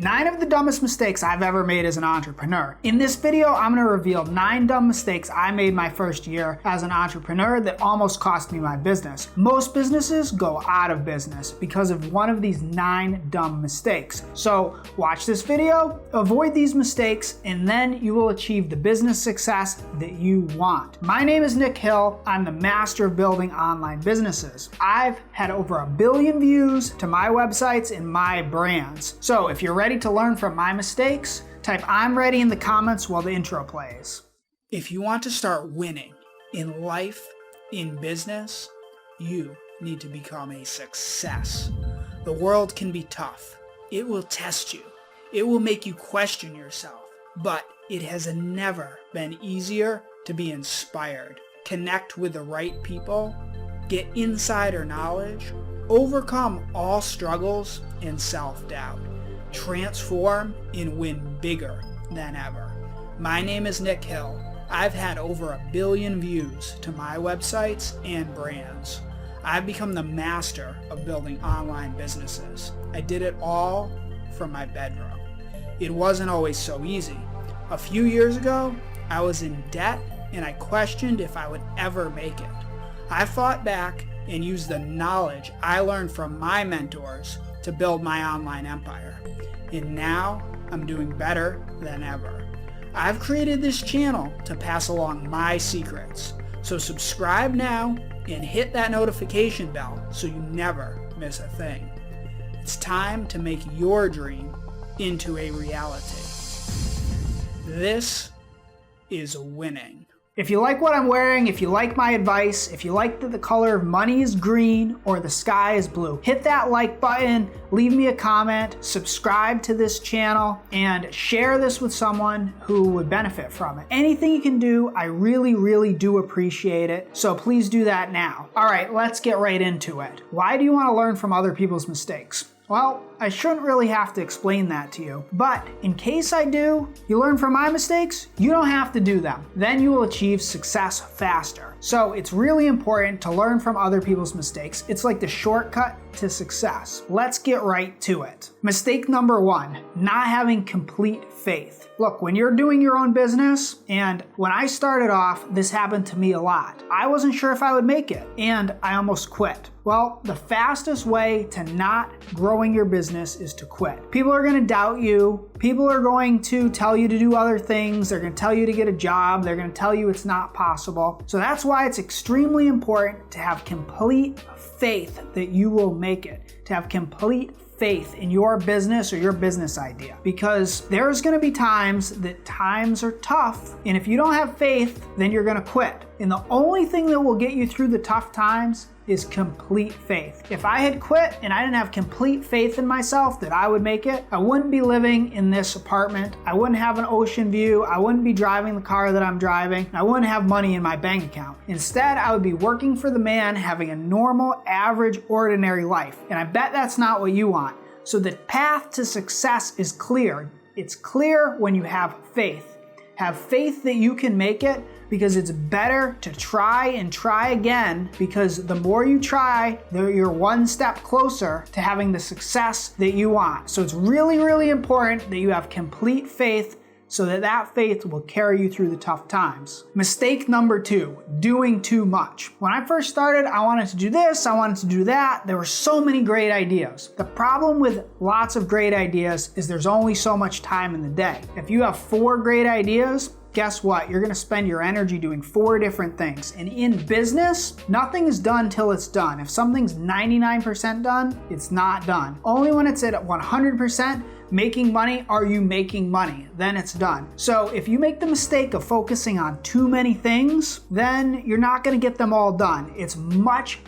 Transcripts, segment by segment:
9 of the dumbest mistakes I've ever made as an entrepreneur. In this video, I'm going to reveal 9 dumb mistakes I made my first year as an entrepreneur that almost cost me my business. Most businesses go out of business because of one of these 9 dumb mistakes. So watch this video, avoid these mistakes, and then you will achieve the business success that you want. My name is Nick Hill. I'm the master of building online businesses. I've had over 1 billion views to my websites and my brands. So if you're ready to learn from my mistakes, type "I'm ready" in the comments while the intro plays. If you want to start winning in life, in business, you need to become a success. The world can be tough. It will test you. It will make you question yourself. But it has never been easier to be inspired, connect with the right people, get insider knowledge, overcome all struggles and self-doubt, transform and win bigger than ever. My name is Nick Hill. I've had over 1 billion views to my websites and brands. I've become the master of building online businesses. I did it all from my bedroom. It wasn't always so easy. A few years ago, I was in debt and I questioned if I would ever make it. I fought back and used the knowledge I learned from my mentors to build my online empire. And now I'm doing better than ever. I've created this channel to pass along my secrets. So subscribe now and hit that notification bell so you never miss a thing. It's time to make your dream into a reality. This is winning. If you like what I'm wearing, if you like my advice, if you like that the color of money is green or the sky is blue, hit that like button, leave me a comment, subscribe to this channel, and share this with someone who would benefit from it. Anything you can do, I really do appreciate it, so please do that now. All right, let's get right into it. Why do you want to learn from other people's mistakes? Well, I shouldn't really have to explain that to you, but in case I do, you learn from my mistakes, you don't have to do them. Then you will achieve success faster. So it's really important to learn from other people's mistakes. It's like the shortcut to success. Let's get right to it. Mistake number 1, not having complete faith. Look, when you're doing your own business, and when I started off, this happened to me a lot. I wasn't sure if I would make it, and I almost quit. Well, the fastest way to not growing your business is to quit. People are going to doubt you. People are going to tell you to do other things. They're going to tell you to get a job. They're going to tell you it's not possible. So that's why it's extremely important to have complete faith that you will make it, to have complete faith in your business or your business idea, because there's going to be times that times are tough, and if you don't have faith, then you're going to quit. And the only thing that will get you through the tough times is complete faith. If I had quit and I didn't have complete faith in myself that I would make it, I wouldn't be living in this apartment. I wouldn't have an ocean view. I wouldn't be driving the car that I'm driving. I wouldn't have money in my bank account. Instead, I would be working for the man, having a normal, average, ordinary life. And I bet that's not what you want. So the path to success is clear. It's clear when you have faith. Have faith that you can make it, because it's better to try and try again, because the more you try, you're one step closer to having the success that you want. So it's really important that you have complete faith, so that faith will carry you through the tough times. Mistake number 2, doing too much. When I first started, I wanted to do this, I wanted to do that. There were so many great ideas. The problem with lots of great ideas is there's only so much time in the day. If you have 4 great ideas, guess what? You're gonna spend your energy doing 4 different things. And in business, nothing is done till it's done. If something's 99% done, it's not done. Only when it's at 100% making money are you making money. Then it's done. So if you make the mistake of focusing on too many things, then you're not gonna get them all done. It's much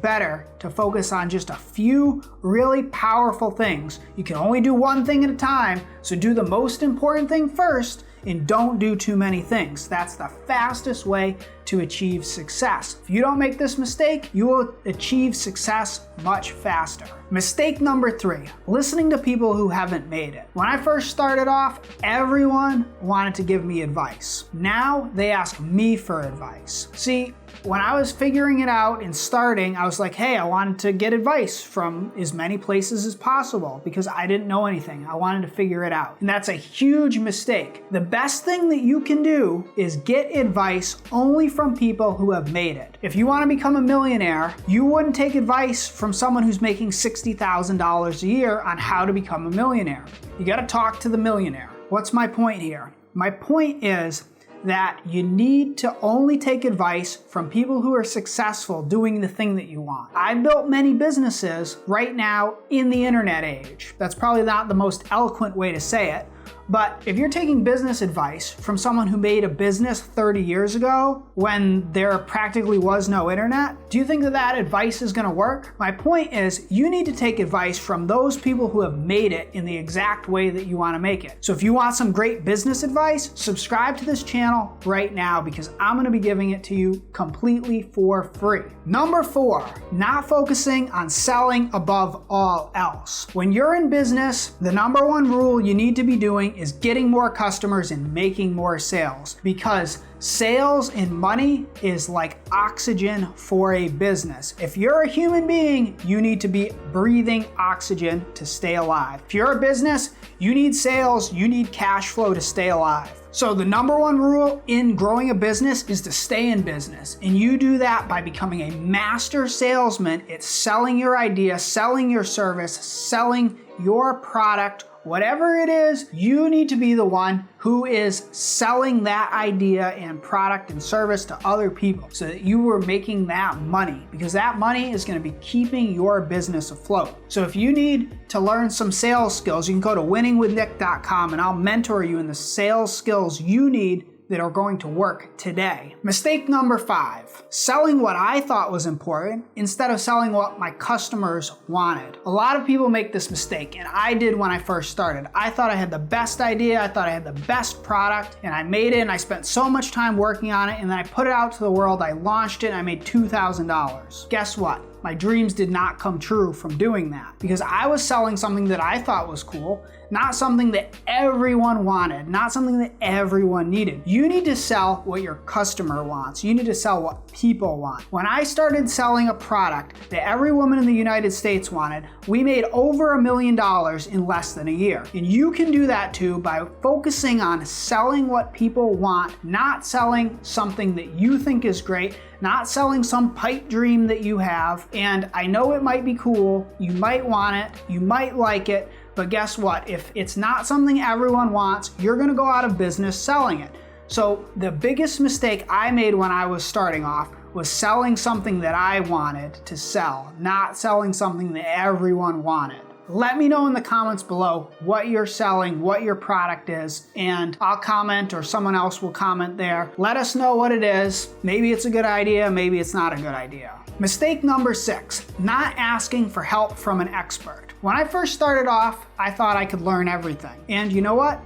better to focus on just a few really powerful things. You can only do one thing at a time, so do the most important thing first, and don't do too many things. That's the fastest way to achieve success. If you don't make this mistake, you will achieve success much faster. Mistake number 3, listening to people who haven't made it. When I first started off, everyone wanted to give me advice. Now they ask me for advice. See, When I was figuring it out and starting, I was like, hey, I wanted to get advice from as many places as possible because I didn't know anything. I wanted to figure it out. And that's a huge mistake. The best thing that you can do is get advice only from people who have made it. If you want to become a millionaire, you wouldn't take advice from someone who's making $60,000 a year on how to become a millionaire. You got to talk to the millionaire. What's my point here? My point is that you need to only take advice from people who are successful doing the thing that you want. I've built many businesses right now in the internet age. That's probably not the most eloquent way to say it, but if you're taking business advice from someone who made a business 30 years ago when there practically was no internet, do you think that that advice is going to work? My point is you need to take advice from those people who have made it in the exact way that you want to make it. So if you want some great business advice, subscribe to this channel right now because I'm going to be giving it to you completely for free. Number 4, not focusing on selling above all else. When you're in business, the number one rule you need to be doing is getting more customers and making more sales, because sales and money is like oxygen for a business. If you're a human being, you need to be breathing oxygen to stay alive. If you're a business, you need sales, you need cash flow to stay alive. So the number one rule in growing a business is to stay in business. And you do that by becoming a master salesman at selling your idea, selling your service, selling your product. Whatever it is, you need to be the one who is selling that idea and product and service to other people so that you are making that money, because that money is going to be keeping your business afloat. So if you need to learn some sales skills, you can go to winningwithnick.com and I'll mentor you in the sales skills you need that are going to work today. Mistake number 5, selling what I thought was important instead of selling what my customers wanted. A lot of people make this mistake, and I did when I first started. I thought I had the best idea, I thought I had the best product, and I made it, and I spent so much time working on it, and then I put it out to the world, I launched it, and I made $2,000. Guess what? My dreams did not come true from doing that because I was selling something that I thought was cool, not something that everyone wanted, not something that everyone needed. You need to sell what your customer wants. You need to sell what people want. When I started selling a product that every woman in the United States wanted, we made over $1 million in less than a year. And you can do that too by focusing on selling what people want, not selling something that you think is great, not selling some pipe dream that you have. And I know it might be cool, you might want it, you might like it, but guess what? If it's not something everyone wants, you're gonna go out of business selling it. So the biggest mistake I made when I was starting off was selling something that I wanted to sell, not selling something that everyone wanted. Let me know in the comments below what you're selling, what your product is, and I'll comment or someone else will comment there. Let us know what it is. Maybe it's a good idea, maybe it's not a good idea. Mistake number 6, not asking for help from an expert. When I first started off, I thought I could learn everything. And you know what?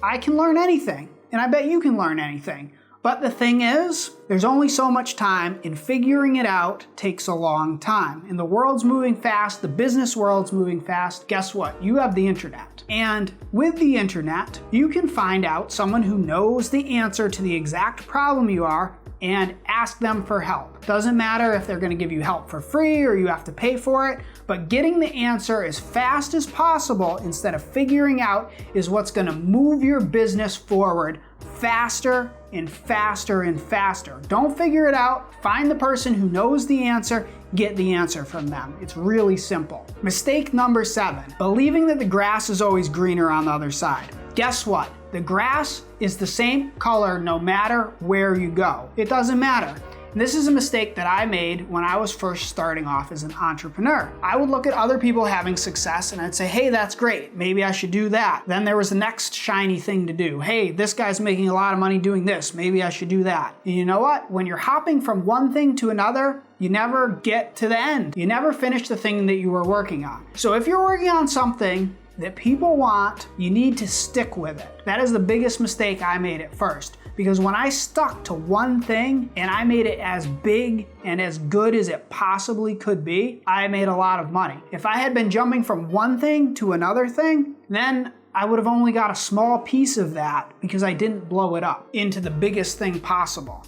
I can learn anything, and I bet you can learn anything. But the thing is, there's only so much time, and figuring it out takes a long time. And the world's moving fast, the business world's moving fast. Guess what? You have the internet. And with the internet, you can find out someone who knows the answer to the exact problem you are and ask them for help. Doesn't matter if they're going to give you help for free or you have to pay for it, but getting the answer as fast as possible instead of figuring out is what's going to move your business forward faster and faster and faster. Don't figure it out. Find the person who knows the answer, get the answer from them. It's really simple. Mistake number 7, believing that the grass is always greener on the other side. Guess what? The grass is the same color no matter where you go. It doesn't matter. And this is a mistake that I made when I was first starting off as an entrepreneur. I would look at other people having success and I'd say, hey, that's great. Maybe I should do that. Then there was the next shiny thing to do. Hey, this guy's making a lot of money doing this. Maybe I should do that. And you know what? When you're hopping from one thing to another, you never get to the end. You never finish the thing that you were working on. So if you're working on something that people want, you need to stick with it. That is the biggest mistake I made at first. Because when I stuck to one thing and I made it as big and as good as it possibly could be, I made a lot of money. If I had been jumping from one thing to another thing, then I would have only got a small piece of that because I didn't blow it up into the biggest thing possible.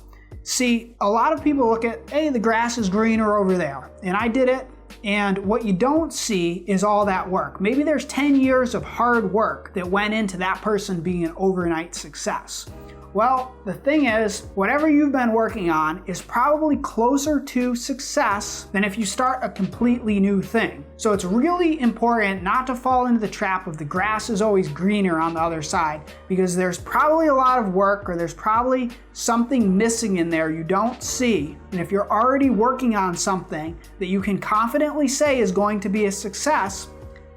See, a lot of people look at, hey, the grass is greener over there, and I did it. And what you don't see is all that work. Maybe there's 10 years of hard work that went into that person being an overnight success. Well, the thing is, whatever you've been working on is probably closer to success than if you start a completely new thing. So it's really important not to fall into the trap of the grass is always greener on the other side, because there's probably a lot of work, or there's probably something missing in there you don't see. And if you're already working on something that you can confidently say is going to be a success,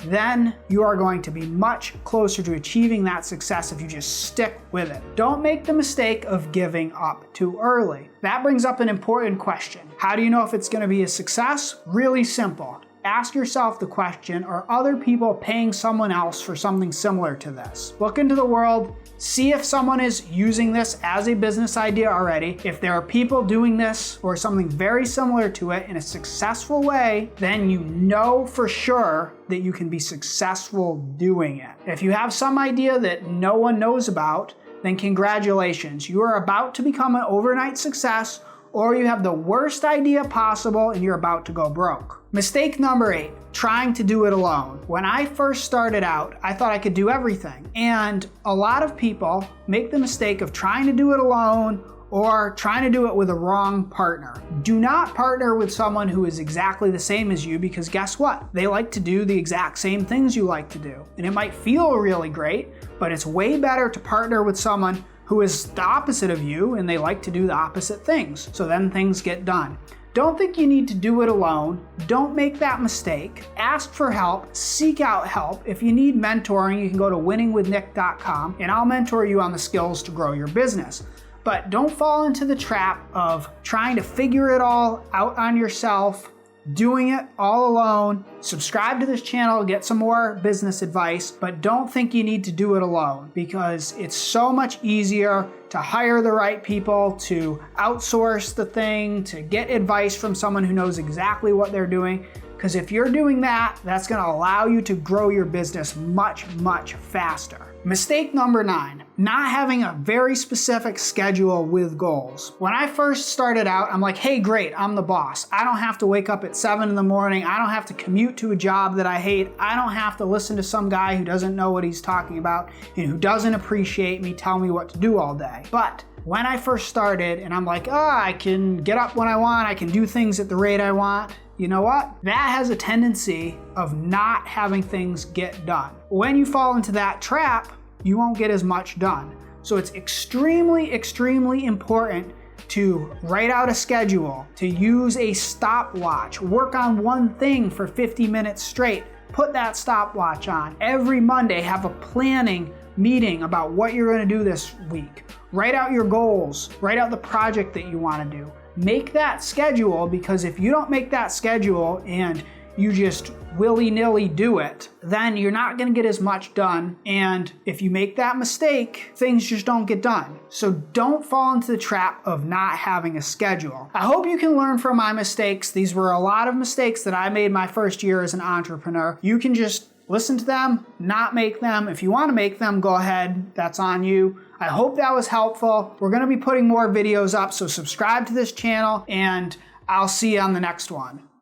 then you are going to be much closer to achieving that success if you just stick with it. Don't make the mistake of giving up too early. That brings up an important question. How do you know if it's going to be a success? Really simple. Ask yourself the question, are other people paying someone else for something similar to this? Look into the world, see if someone is using this as a business idea already. If there are people doing this or something very similar to it in a successful way, then you know for sure that you can be successful doing it. If you have some idea that no one knows about, then congratulations. You are about to become an overnight success, or you have the worst idea possible and you're about to go broke. Mistake number 8, trying to do it alone. When I first started out, I thought I could do everything. And a lot of people make the mistake of trying to do it alone or trying to do it with a wrong partner. Do not partner with someone who is exactly the same as you, because guess what? They like to do the exact same things you like to do. And it might feel really great, but it's way better to partner with someone who is the opposite of you and they like to do the opposite things. So then things get done. Don't think you need to do it alone. Don't make that mistake. Ask for help, seek out help. If you need mentoring, you can go to winningwithnick.com and I'll mentor you on the skills to grow your business. But don't fall into the trap of trying to figure it all out on yourself, doing it all alone. Subscribe to this channel, get some more business advice, but don't think you need to do it alone, because it's so much easier to hire the right people, to outsource the thing, to get advice from someone who knows exactly what they're doing. Because if you're doing that, that's going to allow you to grow your business much, much faster. Mistake number 9, not having a very specific schedule with goals. When I first started out, I'm like, hey, great, I'm the boss. I don't have to wake up at 7 in the morning. I don't have to commute to a job that I hate. I don't have to listen to some guy who doesn't know what he's talking about and who doesn't appreciate me tell me what to do all day. But when I first started and I'm like, I can get up when I want, I can do things at the rate I want. You know what? That has a tendency of not having things get done. When you fall into that trap, you won't get as much done. So it's extremely, extremely important to write out a schedule, to use a stopwatch, work on one thing for 50 minutes straight, put that stopwatch on. Every Monday, have a planning meeting about what you're going to do this week. Write out your goals, write out the project that you want to do. Make that schedule, because if you don't make that schedule and you just willy-nilly do it, then you're not going to get as much done. And if you make that mistake, things just don't get done. So don't fall into the trap of not having a schedule. I hope you can learn from my mistakes. These were a lot of mistakes that I made my first year as an entrepreneur. You can just listen to them, not make them. If you want to make them, go ahead. That's on you. I hope that was helpful. We're going to be putting more videos up, so subscribe to this channel and I'll see you on the next one.